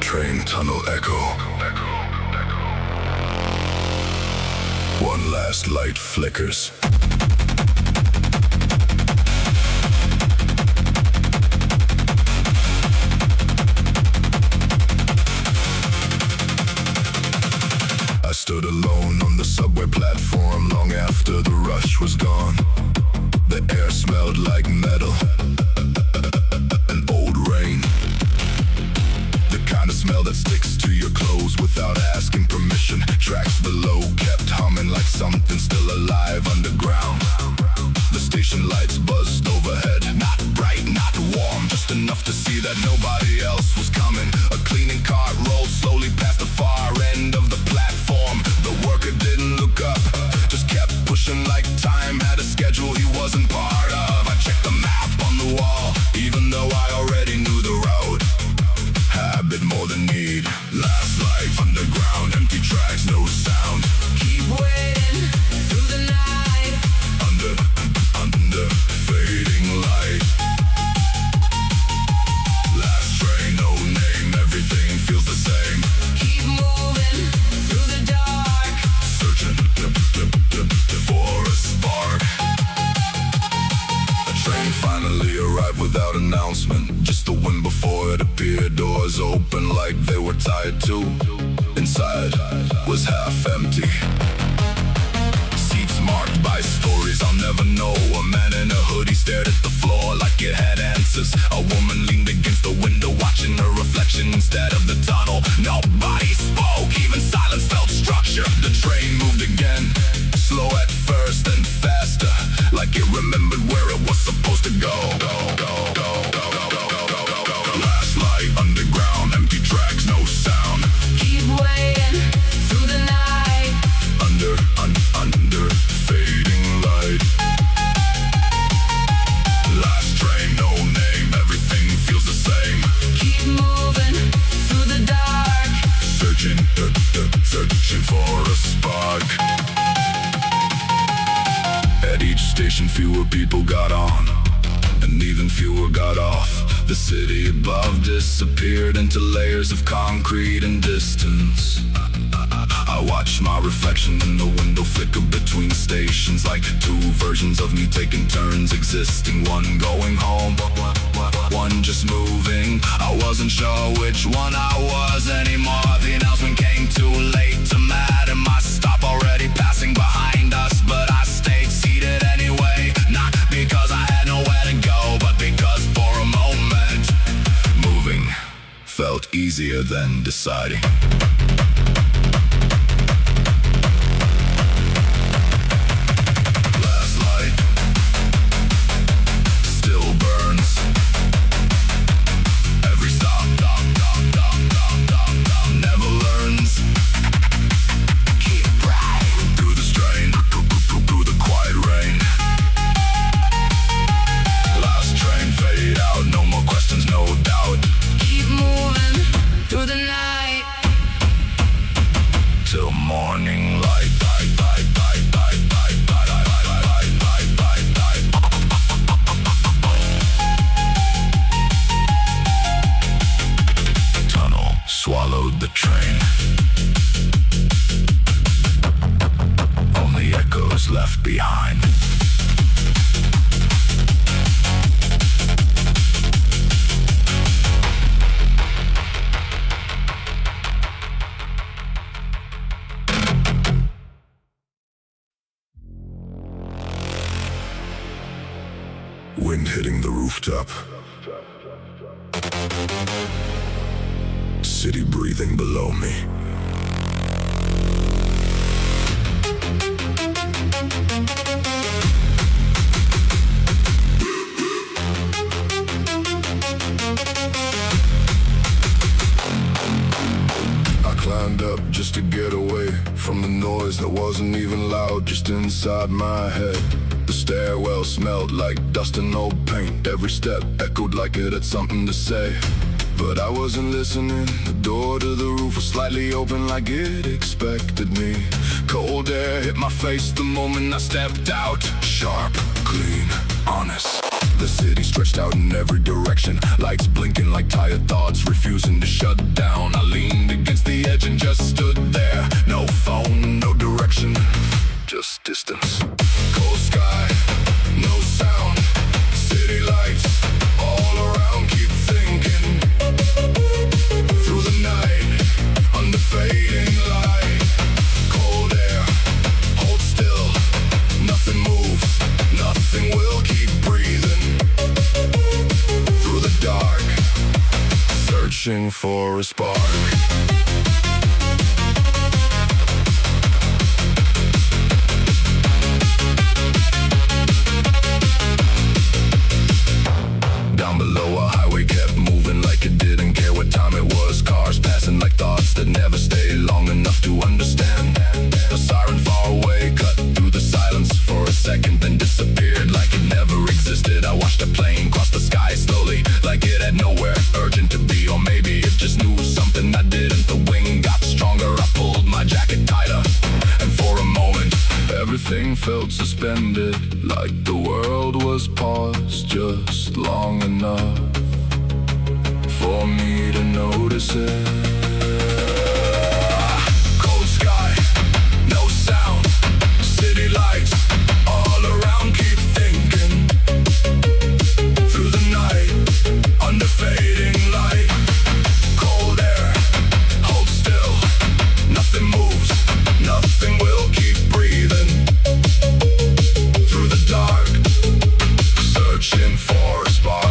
train tunnel echo. One last light flickers. I stood alone on the subway platform long after the rush was gone. The air smelled like metal and old rain. The kind of smell that sticks to your clothes without asking permission. Tracks below kept humming like something still alive underground. The station lights buzzed overhead. Not bright, not warm, just enough to see that nobody else was coming. A cleaning cart rolled slowly past the far end of the platform. The worker didn't look up, just kept pushing like time had a schedule he wasn't part of. I checked the map on the wall, even though I already knew the road. Habit more than need. Last life underground, empty tracks, no sound. Keep waiting through the night. Under fading light. Last train, no name, everything feels the same. Keep moving through the dark. Searching for a spark. A train finally arrived without announcement. Just the wind before it appeared. Doors open like they were tied to. Inside was half empty. Seats marked by stories I'll never know. A man in a hoodie stared at the floor like it had answers. A woman leaned against the window watching her reflection instead of the tunnel. Nobody spoke, even silence felt structure. The train moved again, slow at first and faster, like it remembered where it was supposed to go. Last light underground, empty tracks, no sound. Keep waiting through the night. Under fading light. Last train, no name, everything feels the same. Keep moving through the dark. Searching for a spark. At each station fewer people got on, and even fewer got off. The city above disappeared into layers of concrete and distance. I watched my reflection in the window flicker between stations, like two versions of me taking turns existing. One going home, one just moving. I wasn't sure which one I was anymore. The announcement came too late to matter. My stop already passing behind us, but I stayed seated anyway. Not because I had nowhere to go, but because for a moment moving felt easier than deciding. Till morning light. Tunnel swallowed the train. Only echoes left behind. Wind hitting the rooftop. City breathing below me. I climbed up just to get away from the noise that wasn't even loud, just inside my head. The stairwell smelled like dust and old paint. Every step echoed like it had something to say. But I wasn't listening. The door to the roof was slightly open like it expected me. Cold air hit my face the moment I stepped out. Sharp, clean, honest. The city stretched out in every direction, lights blinking like tired thoughts refusing to shut down. I leaned against the edge and just stood there. No phone, no direction, just distance. Cold sky, no sound, city lights all around. Keep thinking through the night, under fading light. Cold air, hold still, nothing moves, nothing will. Keep breathing through the dark, searching for a spark. Down below, a highway kept moving like it didn't care what time it was. Cars passing like thoughts that never stay long enough to understand. A siren far away cut through the silence for a second, then disappeared like it never existed. I watched a plane cross the sky slowly, like it had nowhere urgent to be. Or maybe it just knew something I didn't. The wind got stronger, I pulled my jacket tighter, and for a moment everything felt suspended, like the world was paused just long enough for me to notice it. Cold sky, no sound, city lights all around. Keep thinking through the night, under fading light. Cold air, hold still, nothing moves, nothing will. Keep breathing through the dark, searching for a spark.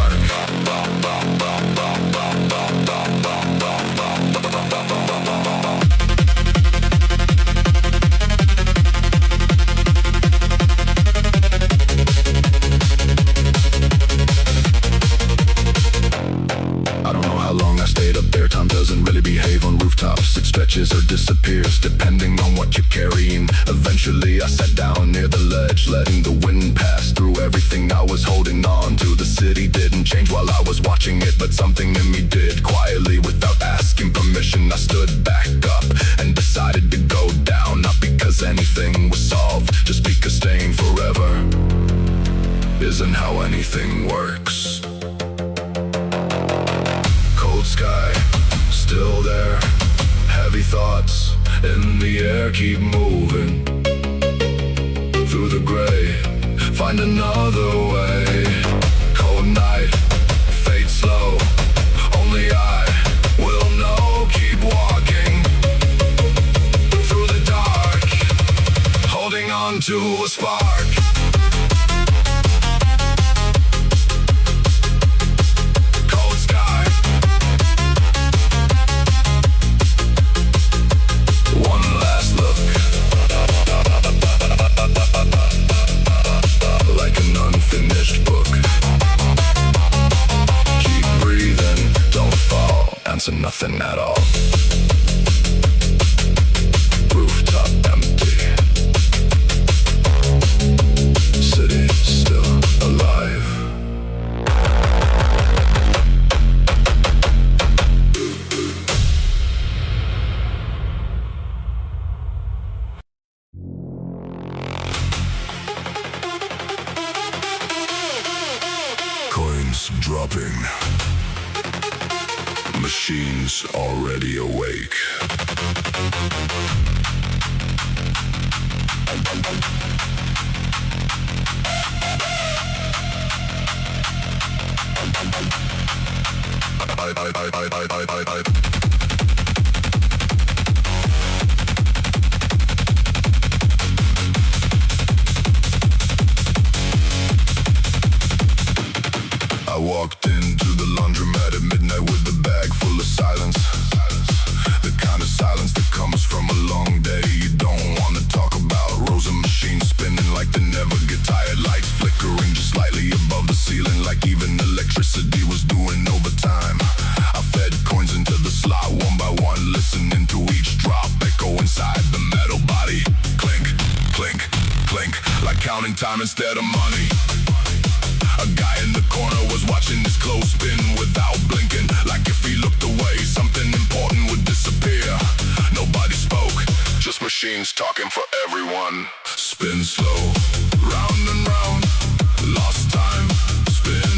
I don't know how long I stayed up there. Time doesn't really behave on rooftops. It stretches or disappears depending on what you're carrying. Eventually I sat down near the ledge, letting the wind pass through everything I was holding on to. The city didn't change while I was watching it, but something in me did. Quietly, without asking permission, I stood back up and decided to go down. Not because anything was solved, just because staying forever isn't how anything works. Cold sky, still there, heavy thoughts in the air. Keep moving through the gray, find another way. Cold night, fade slow, only I will know. Keep walking through the dark, holding on to a spark. Finished book. Keep breathing, don't fall. Answer nothing at all. Rooftop empty. City still alive. Coins dropping, machines already awake. I walked into the laundromat at midnight with a bag full of silence. The kind of silence that comes from a long day. You don't want to talk about rows of machines spinning like they never get tired. Lights flickering just slightly above the ceiling, like even electricity was doing overtime. I fed coins into the slot one by one, listening to each drop echo inside the metal body. Clink, clink, clink, like counting time instead of money. A guy in the corner was watching his clothes spin without blinking, like if he looked away, something important would disappear. Nobody spoke, just machines talking for everyone. Spin slow, round and round, lost time. Spin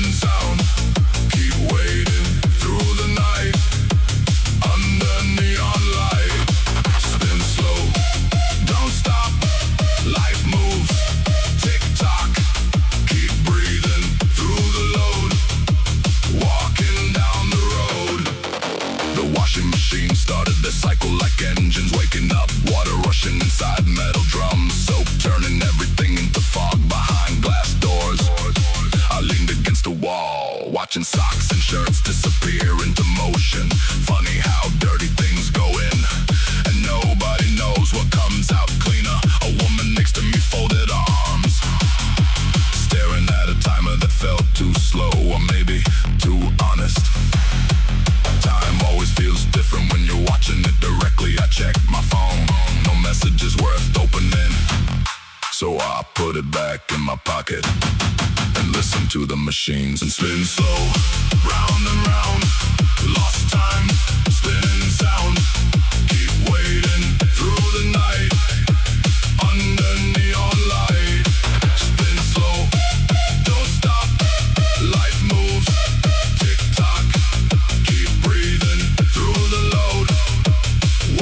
watching socks and shirts disappear into motion. Funny how dirty things go in, and nobody knows what comes out cleaner. A woman next to me folded her arms, staring at a timer that felt too slow, or maybe too honest. Time always feels different when you're watching it directly. I check my phone, no messages worth opening, so I put it back in my pocket and listen to the machines and spin slow, round and round. Lost time, spinning sound. Keep waiting through the night, under neon light. Spin slow, don't stop, life moves, tick tock. Keep breathing through the load,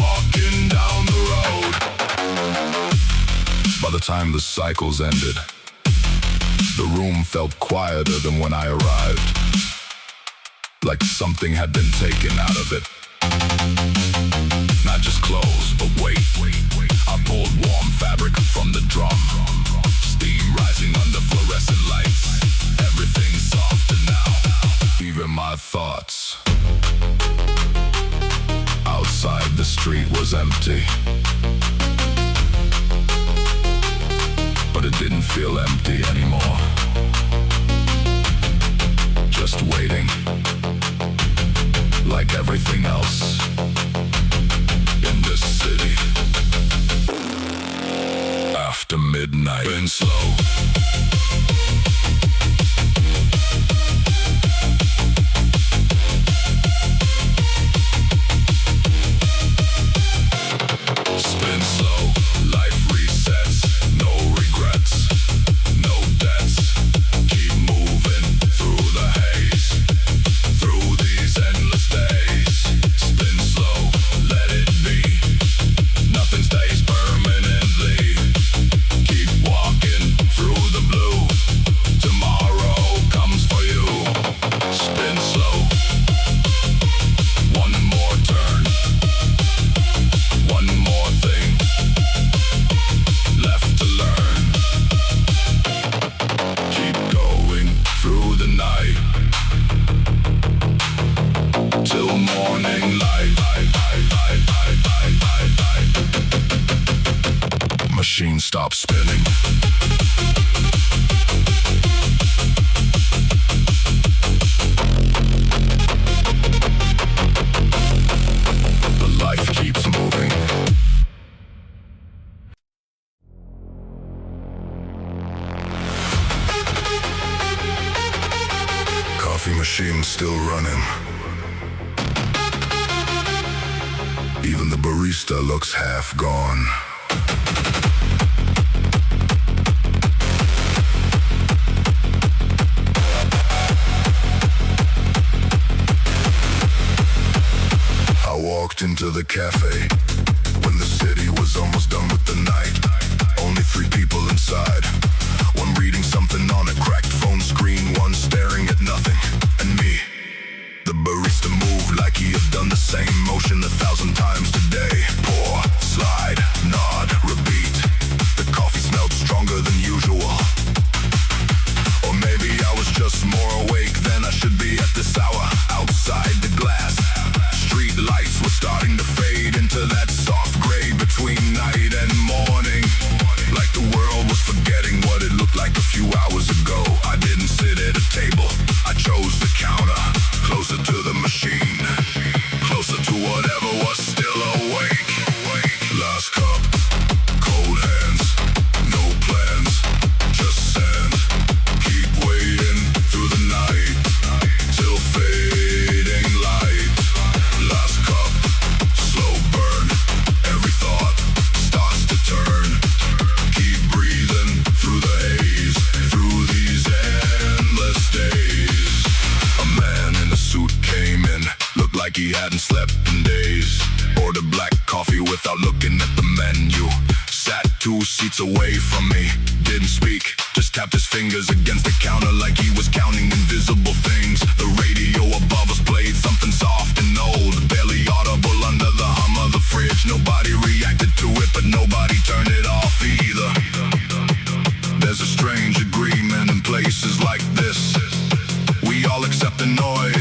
walking down the road. By the time the cycles ended, the room felt quieter than when I arrived, like something had been taken out of it. Not just clothes, but weight. I pulled warm fabric from the drum, steam rising under fluorescent lights. Everything's softer now, even my thoughts. Outside the street was empty, but it didn't feel empty anymore. Just waiting, like everything else in this city. After midnight, been slow. Spin slow, life resets, no regrets, no debts. Keep moving through the haze, through these endless days. Spin slow, let it be, nothing stays permanently. Keep walking through the blue, tomorrow comes for you. Spin slow, one more turn, one more thing left to learn. Keep going through the night till morning light. Machine stops spinning. The life keeps moving. Coffee machine still running. Even the barista looks half gone. I walked into the cafe when the city was almost done with the night. Only 3 people inside, one reading something on a cracked phone screen, one staring at nothing, and me. The barista moved like he had done the same motion 1,000 times today. Pour, slide, nod, repeat. The coffee smelled stronger than usual, or maybe I was just more awake than I should be at this hour. Outside the glass, street lights were starting to fade into that soft gray between night and morning, like the world was forgetting what it looked like a few hours ago. I didn't sit at a table, I chose the counter, closer to the machine, closer to whatever was still awake. Last cup, cold hands, no plans, just sand. Keep waiting through the night till fading light. Last cup, slow burn, every thought starts to turn. Keep breathing through the haze, through these endless days. A man in a suit came in, looked like he hadn't slept in days. Ordered black coffee without looking at the menu. Sat 2 seats away from me, didn't speak, just tapped his fingers against the counter like he was counting invisible things. The radio above us played something soft and old, barely audible under the hum of the fridge. Nobody reacted to it, but nobody turned it off either. There's a strange agreement in places like this. We all accept the noise.